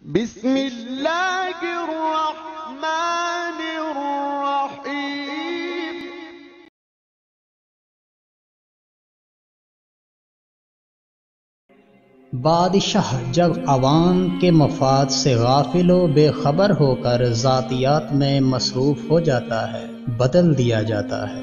بسم اللہ الرحمن الرحیم۔ بادشاہ جب عوام کے مفاد سے غافل و بے خبر ہو کر ذاتیات میں مصروف ہو جاتا ہے، بدل دیا جاتا ہے۔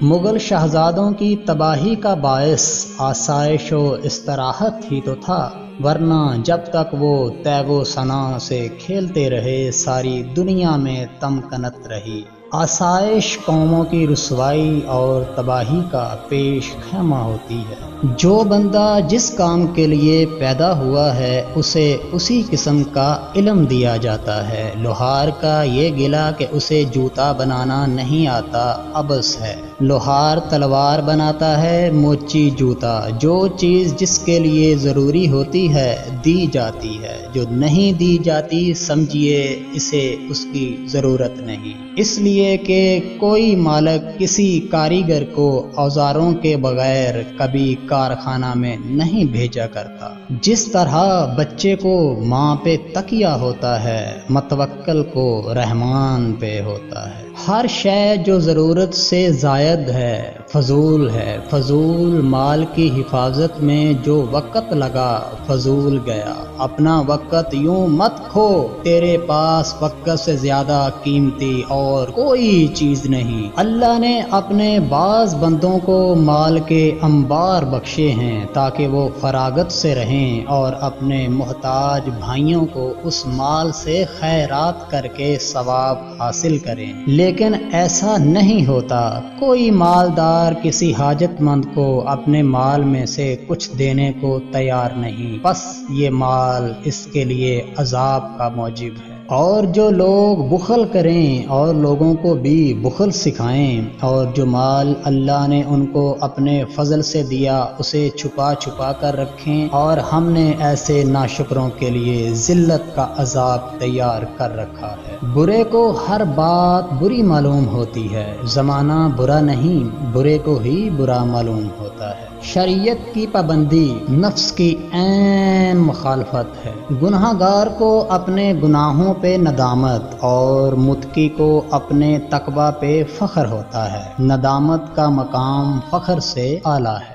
مغل شہزادوں کی تباہی کا باعث آسائش و استراحت ہی تو تھا، ورنہ جب تک وہ تیغ و ثنا سے کھیلتے رہے ساری دنیا میں تمکنت رہی۔ آسائش قوموں کی رسوائی اور تباہی کا پیش خیمہ ہوتی ہے۔ جو بندہ جس کام کے لیے پیدا ہوا ہے اسے اسی قسم کا علم دیا جاتا ہے۔ لوہار کا یہ گلہ کہ اسے جوتا بنانا نہیں آتا عبث ہے۔ لوہار تلوار بناتا ہے، موچی جوتا۔ جو چیز جس کے لیے ضروری ہوتی ہے دی جاتی ہے، جو نہیں دی جاتی سمجھیے اسے اس کی ضرورت نہیں، اس لیے کہ کوئی مالک کسی کاریگر کو اوزاروں کے بغیر کبھی کارخانہ میں نہیں بھیجا کرتا۔ جس طرح بچے کو ماں پہ تکیہ ہوتا ہے، متوکل کو رحمان پہ ہوتا ہے۔ ہر شے جو ضرورت سے زائد ہے فضول ہے۔ فضول مال کی حفاظت میں جو وقت لگا فضول گیا۔ اپنا وقت یوں مت کھو، تیرے پاس وقت سے زیادہ قیمتی اور کوئی چیز نہیں۔ اللہ نے اپنے بعض بندوں کو مال کے انبار بخشے ہیں تاکہ وہ فراغت سے رہیں اور اپنے محتاج بھائیوں کو اس مال سے خیرات کر کے ثواب حاصل کریں، لیکن ایسا نہیں ہوتا۔ کوئی مالدار کسی حاجت مند کو اپنے مال میں سے کچھ دینے کو تیار نہیں، بس یہ مال اس کے لیے عذاب کا موجب ہے۔ اور جو لوگ بخل کریں اور لوگوں کو بھی بخل سکھائیں، اور جو مال اللہ نے ان کو اپنے فضل سے دیا اسے چھپا چھپا کر رکھیں، اور ہم نے ایسے ناشکروں کے لیے ذلت کا عذاب تیار کر رکھا ہے۔ برے کو ہر بات بری معلوم ہوتی ہے، زمانہ برا نہیں برے کو ہی برا معلوم ہوتا ہے۔ شریعت کی پابندی نفس کی عین مخالفت ہے۔ گناہ گار کو اپنے گناہوں پہ ندامت اور متقی کو اپنے تقوی پہ فخر ہوتا ہے۔ ندامت کا مقام فخر سے اعلیٰ ہے۔